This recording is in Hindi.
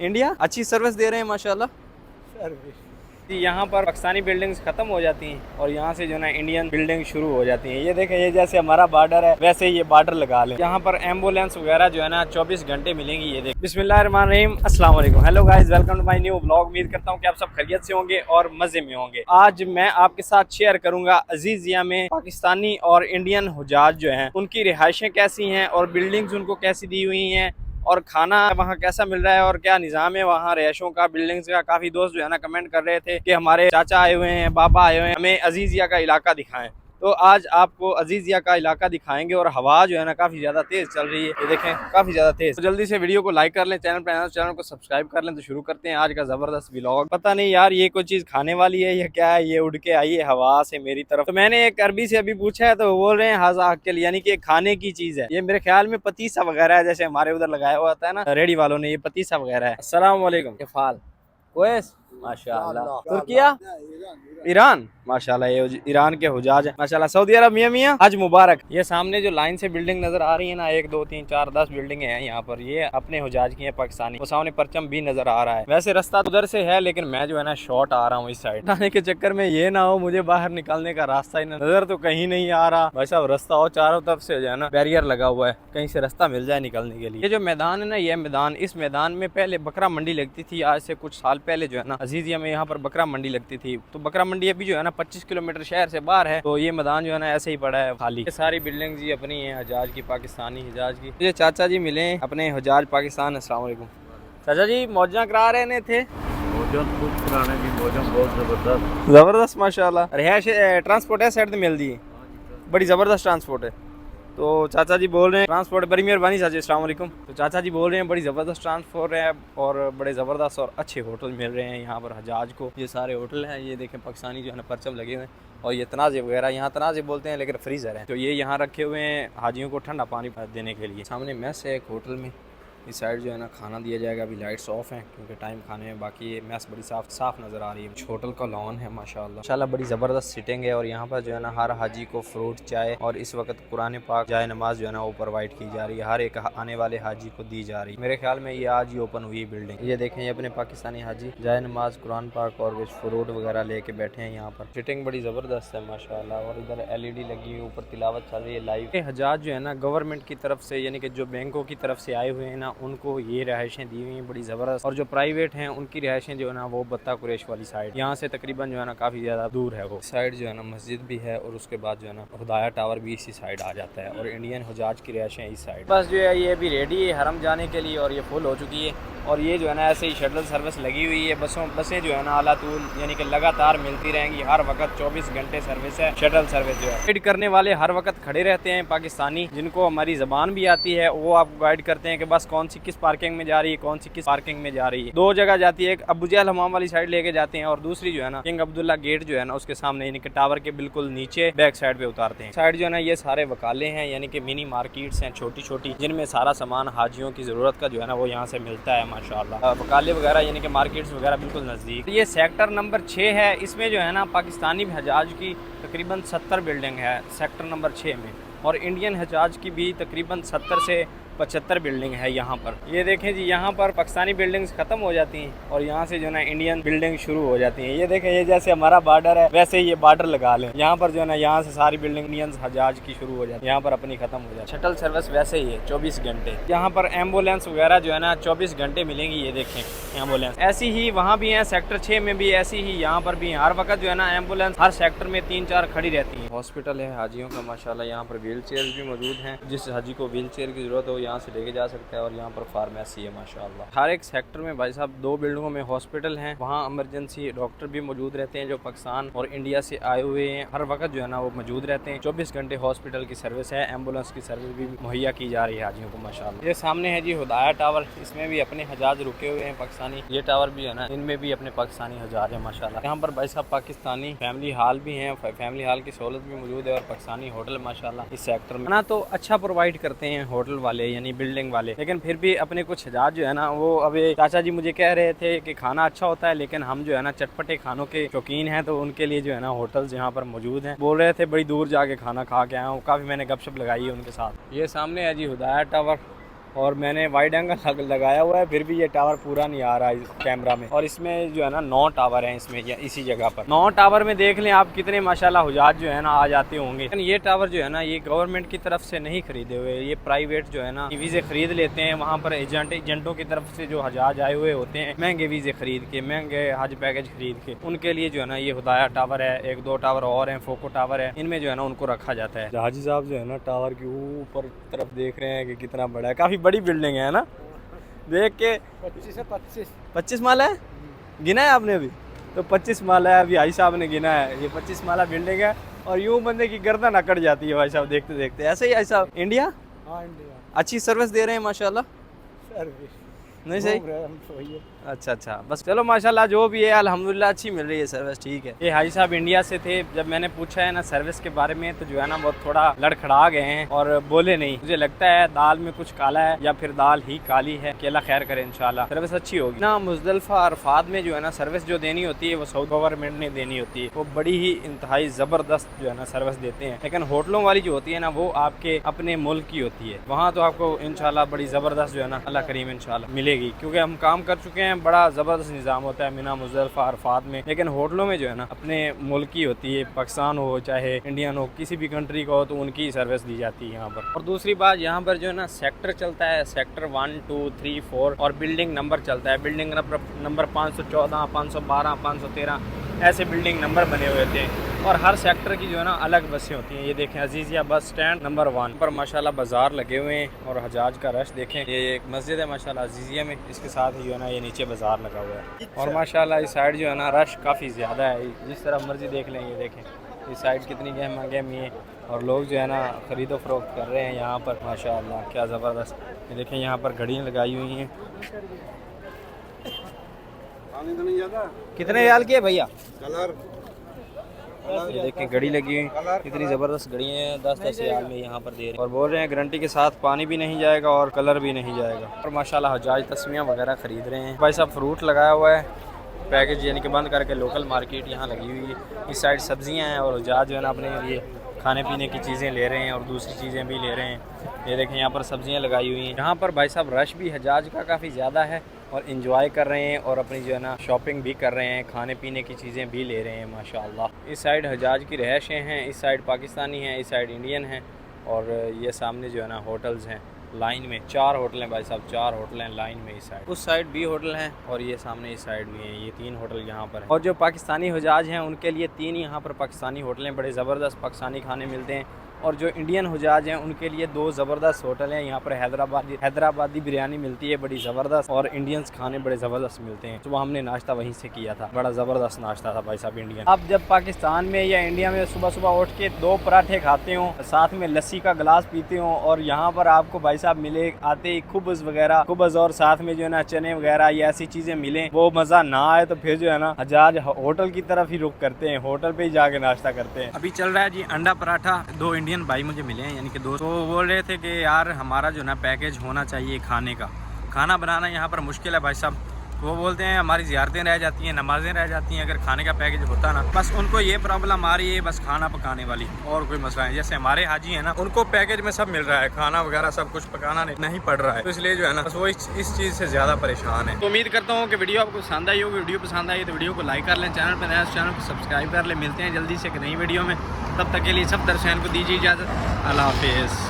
इंडिया अच्छी सर्विस दे रहे हैं माशाल्लाह। यहाँ पर पाकिस्तानी बिल्डिंग्स खत्म हो जाती हैं और यहाँ से जो है ना इंडियन बिल्डिंग शुरू हो जाती हैं। ये देखें, ये जैसे हमारा बॉर्डर है वैसे ये बॉर्डर लगा लें। यहाँ पर एम्बुलेंस वगैरह जो है ना 24 घंटे मिलेंगी। ये देखें। बिस्मिल्लाहिर्रहमानिर्रहीम, अस्सलाम वालेकुम, hello guys, welcome to my new blog. उम्मीद करता हूँ कि आप सब खैरियत से होंगे और मजे में होंगे। आज मैं आपके साथ शेयर करूंगा अजीजिया में पाकिस्तानी और इंडियन हुजाज जो हैं उनकी रिहाइशें कैसी हैं और बिल्डिंग्स उनको कैसी दी हुई हैं और खाना वहाँ कैसा मिल रहा है और क्या निज़ाम है वहाँ रिहायशों का, बिल्डिंग्स का। काफ़ी दोस्त जो है ना कमेंट कर रहे थे कि हमारे चाचा आए हुए हैं, बाबा आए हुए हैं, हमें अजीजिया का इलाका दिखाएं। तो आज आपको अजीजिया का इलाका दिखाएंगे और हवा जो है ना काफ़ी ज़्यादा तेज़ चल रही है। ये देखें, काफ़ी ज़्यादा तेज़। तो जल्दी से वीडियो को लाइक कर लें, चैनल को सब्सक्राइब कर लें। तो शुरू करते हैं आज का ज़बरदस्त व्लॉग। पता नहीं यार ये कोई चीज़ खाने वाली है या क्या है, ये उड़ के आई है हवा से मेरी तरफ। तो मैंने एक अरबी से अभी पूछा है तो वो बोल रहे हैं हाजा के लिए, यानी कि खाने की चीज़ है। ये मेरे ख्याल में पतीसा वगैरह है, जैसे हमारे उधर लगाया हुआ था ना रेडी वालों ने, ये पतीसा वगैरह है। अस्सलाम वालेकुम, किफ़ाल कोएस माशाल्लाह। तुर्किया, ईरान माशाल्लाह, ये ईरान के हुजाज है माशाल्लाह। सऊदी अरब मियाँ मियाँ हज मुबारक। ये सामने जो लाइन से बिल्डिंग नजर आ रही है ना, 1 2 3 4 10 बिल्डिंगें हैं यहाँ पर। ये अपने हुजाज की है पाकिस्तानी। वो सामने परचम भी नजर आ रहा है। वैसे रास्ता उधर से है लेकिन मैं जो है ना शॉर्ट आ रहा हूँ इस साइड। आने के चक्कर में ये ना हो मुझे बाहर निकलने का रास्ता ही नजर तो कहीं नहीं आ रहा। भाई साहब रास्ता हो, चारों तरफ से जो है ना बैरियर लगा हुआ है, कहीं से रास्ता मिल जाए निकलने के लिए। ये जो मैदान है ना, ये मैदान, इस मैदान में पहले बकरा मंडी लगती थी। आज से कुछ साल पहले जो है ना अजीजिया में यहाँ पर बकरा मंडी लगती थी। तो बकरा मंडी अभी जो है ना 25 किलोमीटर शहर से बाहर है। तो ये मैदान जो है ना ऐसे ही पड़ा है खाली। ये सारी बिल्डिंग जी अपनी है हजाज की, पाकिस्तानी हजाज की। ये चाचा जी मिले अपने हजाज पाकिस्तान। अस्सलाम वालेकुम चाचा जी, मौजा करा रहे थे? मौजन कुछ कराने की, मौजन बहुत जबरदस्त माशाल्लाह। रिहायश ट्रांसपोर्ट है साइड मिल दी, बड़ी जबरदस्त ट्रांसपोर्ट है। तो चाचा जी बोल रहे हैं ट्रांसपोर्ट बड़ी मेहरबानी चाचा जी, अस्सलाम वालेकुम। तो चाचा जी बोल रहे हैं बड़ी ज़बरदस्त ट्रांसपोर्ट है और बड़े ज़बरदस्त और अच्छे होटल मिल रहे हैं यहाँ पर हजाज को। ये सारे होटल हैं, ये देखें पाकिस्तानी जो है ना परचम लगे हुए हैं और ये तनाज़े वगैरह, यहाँ तनाज़े बोलते हैं लेकिन फ्रीज़र है। तो ये यहाँ रखे हुए हैं हाजियों को ठंडा पानी देने के लिए। सामने मैस है एक होटल में, इस साइड जो है ना खाना दिया जाएगा। अभी लाइट्स ऑफ हैं क्योंकि टाइम खाने में। बाकी ये मैस बड़ी साफ नज़र आ रही है। होटल का लॉन है माशाल्लाह बड़ी ज़बरदस्त सिटिंग है। और यहाँ पर जो है ना हर हाजी को फ्रूट, चाय और इस वक्त कुरान पाक जाए नमाज जो है ना वो प्रोवाइड की जा रही है। हर एक आने वाले हाजी को दी जा रही है। मेरे ख्याल में ये आज ही ओपन हुई बिल्डिंग। ये देखें, ये अपने पाकिस्तानी हाजी जाए नमाज, कुरान पाक और कुछ फ्रूट वगैरह लेके बैठे हैं यहाँ पर। सिटिंग बड़ी ज़बरदस्त है माशाल्लाह। और इधर LED लगी हुई, ऊपर तिलावत चल रही है लाइव। हजाज जो है ना गवर्नमेंट की तरफ से, यानी कि जो बैंकों की तरफ से आए हुए हैं ना, उनको ये रिहायशें दी हुई हैं बड़ी ज़बरदस्त। और जो प्राइवेट हैं उनकी रिहायशें जो है ना वो बत्ता कुरैश वाली साइड, यहाँ से तकरीबन जो है ना काफ़ी ज़्यादा दूर है। वो साइड जो है ना मस्जिद भी है और उसके बाद जो है ना खुदाया टावर भी इसी साइड आ जाता है। और इंडियन हुजाज की रिहायशें इस साइड। बस जो है ये अभी रेडी है हरम जाने के लिए और ये फुल हो चुकी है। और ये जो है ना ऐसे ही शटल सर्विस लगी हुई है। बसें जो है ना अलातूल यानी कि लगातार मिलती रहेंगी। हर वक्त 24 घंटे सर्विस है। शटल सर्विस जो है गाइड करने वाले हर वक्त खड़े रहते हैं पाकिस्तानी, जिनको हमारी ज़बान भी आती है। वो आपको गाइड करते हैं कि बस कौन सी किस पार्किंग में जा रही है, कौन सी किस पार्किंग में जा रही है। 2 जगह जाती है, एक अबू जहल हमाम वाली साइड लेके जाते हैं और दूसरी जो है ना किंग अब्दुल्ला गेट जो है ना उसके सामने, यानी कि टावर के बिल्कुल नीचे बैक साइड पे उतारते हैं। साइड जो है ना ये सारे वकाले हैं, यानी कि मिनी मार्केट्स हैं छोटी छोटी, जिनमें सारा सामान हाजियों की ज़रूरत का जो है ना वो यहाँ से मिलता है माशाल्लाह। वकाले वगैरह यानी कि मार्केट्स वगैरह बिल्कुल नज़दीक। ये सेक्टर नंबर 6 है। इसमें जो है ना पाकिस्तानी हजाज की तकरीबन 70 बिल्डिंग है सेक्टर नंबर 6 में। और इंडियन हजाज की भी तकरीबन 70 से 75 बिल्डिंग है यहाँ पर। ये देखें जी, यहाँ पर पाकिस्तानी बिल्डिंग्स खत्म हो जाती हैं और यहाँ से जो है ना इंडियन बिल्डिंग शुरू हो जाती हैं। ये देखें, ये जैसे हमारा बॉर्डर है वैसे ही ये बॉर्डर लगा लें। यहाँ पर जो है ना यहाँ से सारी बिल्डिंग इंडियन हजाज की शुरू हो जाती है, यहाँ पर अपनी खत्म हो जाती है। शटल सर्विस वैसे ही है 24 घंटे। यहाँ पर एम्बुलेंस वगैरह जो है ना 24 घंटे मिलेंगी। ये देखें एम्बुलेंस ऐसी ही वहाँ भी है, सेक्टर 6 में भी ऐसी ही, यहाँ पर भी हर वक्त जो है ना एम्बुलेंस हर सेक्टर में 3-4 खड़ी रहती है। हॉस्पिटल है हाजियों का माशाल्लाह। यहाँ पर व्हील चेयर भी मौजूद हैं, जिस हाजी को व्हील चेयर की जरूरत हो यहाँ से लेके जा सकते हैं। और यहाँ पर फार्मेसी है माशाल्लाह। हर एक सेक्टर में भाई साहब 2 बिल्डिंगों में हॉस्पिटल हैं। वहाँ इमरजेंसी डॉक्टर भी मौजूद रहते हैं जो पाकिस्तान और इंडिया से आए हुए हैं। हर वक्त जो है ना वो मौजूद रहते हैं। 24 घंटे हॉस्पिटल की सर्विस है। एम्बुलेंस की सर्विस भी मुहैया की जा रही है हाजियों को माशाल्लाह। ये सामने है जी हुदाया टावर, इसमें भी अपने हजाज रुके हुए हैं पाकिस्तानी। ये टावर भी है ना, इनमें भी अपने पाकिस्तानी हजाज है माशाल्लाह। यहाँ पर भाई साहब पाकिस्तानी फैमिली हाल भी हैं, फैमिली हाल की सहूलत भी मौजूद है और पाकिस्तानी होटल माशाल्लाह इस सेक्टर में ना तो अच्छा प्रोवाइड करते हैं होटल वाले यानी बिल्डिंग वाले। लेकिन फिर भी अपने कुछ हजाज जो है ना वो, अभी चाचा जी मुझे कह रहे थे कि खाना अच्छा होता है लेकिन हम जो है ना चटपटे खानों के शौकीन हैं, तो उनके लिए जो है ना होटल्स यहाँ पर मौजूद हैं। बोल रहे थे बड़ी दूर जाके खाना खा के आया हूँ। काफ़ी मैंने गपशप लगाई है उनके साथ। ये सामने है जी हुदाया टावर और मैंने वाइड एंगल लगाया हुआ है, फिर भी ये टावर पूरा नहीं आ रहा है कैमरा में। और इसमें जो है ना 9 टावर हैं इसमें, या इसी जगह पर 9 टावर में देख लें आप कितने माशाल्लाह हुजाज जो है ना आ जाते होंगे। लेकिन ये टावर जो है ना ये गवर्नमेंट की तरफ से नहीं खरीदे हुए, ये प्राइवेट जो है ना वीज़े खरीद लेते हैं वहाँ पर एजेंटों की तरफ से जो हजाज आए हुए होते हैं महंगे वीज़े खरीद के, महंगे हज पैकेज खरीद के, उनके लिए जो है ना ये हुदाया टावर है, 1-2 टावर और हैं, फोको टावर है, इनमें जो है ना उनको रखा जाता है। हाजी साहब जो है ना टावर के ऊपर तरफ देख रहे हैं कि कितना बड़ा है, काफ़ी बड़ी बिल्डिंग है ना, देख के 25 माला है, गिना है आपने अभी? तो 25 माला है अभी भाई साहब ने गिना है, ये 25 माला बिल्डिंग है। और यूं बंदे की गर्दन अकड़ जाती है भाई साहब देखते देखते। ऐसे ही भाई साहब इंडिया अच्छी सर्विस दे रहे हैं माशाल्लाह, नहीं सही? अच्छा, बस चलो माशाल्लाह जो भी है अल्हम्दुलिल्लाह अच्छी मिल रही है सर्विस, ठीक है। ये हाजी साहब इंडिया से थे, जब मैंने पूछा है ना सर्विस के बारे में तो जो है ना बहुत थोड़ा लड़खड़ा गए हैं और बोले नहीं। मुझे लगता है दाल में कुछ काला है या फिर दाल ही काली है, कि अल्लाह खैर करे इंशाल्लाह सर्विस अच्छी होगी ना। मुज़दलिफ़ा अरफात में जो है ना सर्विस जो देनी होती है वो सऊदी गवर्नमेंट ने देनी होती है, वो बड़ी ही इंतहाई ज़बरदस्त जो है ना सर्विस देते हैं। लेकिन होटलों वाली जो होती है ना वो आपके अपने मुल्क की होती है, वहाँ तो आपको इंशाल्लाह बड़ी ज़बरदस्त जो है ना अल्लाह करीम इंशाल्लाह मिलेगी, क्योंकि हम काम कर चुके हैं, बड़ा ज़बरदस्त निज़ाम होता है मिना मुज़दलिफ़ा अरफात में। लेकिन होटलों में जो है ना अपने मुल्क की होती है, पाकिस्तान हो चाहे इंडियन हो, किसी भी कंट्री का हो तो उनकी सर्विस दी जाती है यहाँ पर। और दूसरी बात यहाँ पर जो है ना सेक्टर चलता है, सेक्टर 1, 2, 3, 4 और बिल्डिंग नंबर चलता है। बिल्डिंग नंबर 514, 512, 513 ऐसे बिल्डिंग नंबर बने हुए थे। और हर सेक्टर की जो है ना अलग बसें होती हैं। ये देखें अजीज़िया बस स्टैंड नंबर 1 पर माशाल्लाह बाज़ार लगे हुए हैं और हजाज का रश देखें। ये एक मस्जिद है माशाल्लाह अजीज़िया में, इसके साथ ही जो है ना ये नीचे बाज़ार लगा हुआ है। और माशाल्लाह इस साइड जो है ना रश काफ़ी ज़्यादा है, जिस तरफ मर्जी देख लें। ये देखें इस साइड कितनी गहमा गहमी है और लोग जो है ना ख़रीदो फरोख्त कर रहे हैं यहाँ पर माशाल्लाह, क्या ज़बरदस्त। ये देखें यहाँ पर घड़ियाँ लगाई हुई हैं। कितने रियाल की है भैया? ये देखें घड़ी लगी हुई, इतनी ज़बरदस्त घड़ी है, 10-10 रियाल में यहाँ पर दे रहे हैं। और बोल रहे हैं गारंटी के साथ पानी भी नहीं जाएगा और कलर भी नहीं जाएगा। और माशाल्लाह हजाज तस्वीरें वगैरह ख़रीद रहे हैं भाई साहब। फ्रूट लगाया हुआ है पैकेज यानी कि बंद करके, लोकल मार्केट यहाँ लगी हुई है। इस साइड सब्जियाँ हैं और हजाज जो है ना अपने लिए खाने पीने की चीज़ें ले रहे हैं और दूसरी चीज़ें भी ले रहे हैं। ये देखें यहाँ पर सब्जियाँ लगाई हुई हैं। यहाँ पर भाई साहब रश भी हजाज का काफ़ी ज़्यादा है और इंजॉय कर रहे हैं और अपनी जो है ना शॉपिंग भी कर रहे हैं, खाने पीने की चीज़ें भी ले रहे हैं माशाल्लाह। इस साइड हजाज की रहायशें हैं, इस साइड पाकिस्तानी हैं, इस साइड इंडियन हैं। और ये सामने जो है ना होटल्स हैं लाइन में, 4 होटल हैं भाई साहब, 4 होटल हैं लाइन में। इस साइड उस साइड भी होटल हैं और ये सामने इस साइड भी हैं, ये 3 होटल यहाँ पर हैं। और जो पाकिस्तानी हुजाज हैं उनके लिए 3 यहाँ पर पाकिस्तानी होटल हैं, बड़े ज़बरदस्त पाकिस्तानी खाने मिलते हैं। और जो इंडियन हुजाज हैं उनके लिए 2 ज़बरदस्त होटल हैं। यहाँ पर हैदराबादी बिरयानी मिलती है बड़ी ज़बरदस्त, और इंडियंस खाने बड़े ज़बरदस्त मिलते हैं। तो हमने नाश्ता वहीं से किया था, बड़ा ज़बरदस्त नाश्ता था भाई साहब इंडियन। अब जब पाकिस्तान में या इंडिया में सुबह सुबह उठ के 2 पराठे खाते हो, साथ में लस्सी का गिलास पीते हो, और यहाँ पर आपको भाई साहब मिले आते ही खुब्ज़ वगैरह, खुब्ज़ और साथ में जो है ना चने वगैरह या ऐसी चीज़ें मिलें, वो मज़ा ना आए तो फिर जो है ना हजाज होटल की तरफ ही रुख करते हैं, होटल पे ही जाके नाश्ता करते हैं। अभी चल रहा है जी अंडा पराठा। 2 इंडियन भाई मुझे मिले हैं, यानी कि 2। तो बोल रहे थे कि यार हमारा जो ना पैकेज होना चाहिए खाने का, खाना बनाना यहाँ पर मुश्किल है भाई साहब। वो बोलते हैं हमारी ज़ियारतें रह जाती हैं, नमाज़ें रह जाती हैं, अगर खाने का पैकेज होता ना। बस उनको ये प्रॉब्लम आ रही है बस खाना पकाने वाली, और कोई मसला नहीं। जैसे हमारे हाजी हैं ना, उनको पैकेज में सब मिल रहा है, खाना वगैरह सब कुछ पकाना नहीं पड़ रहा है, तो इसलिए जो है ना बस वो इस चीज़ से ज़्यादा परेशान है। तो उम्मीद करता हूँ कि वीडियो आपको पसंद आई होगी। वीडियो पसंद आई तो वीडियो को लाइक कर लें, चैनल पर नया चैनल को सब्सक्राइब कर लें। मिलते हैं जल्दी से एक नई वीडियो में, तब तक के लिए सब दर्शकों को दीजिए इजाज़त। अल्लाह हाफिज़।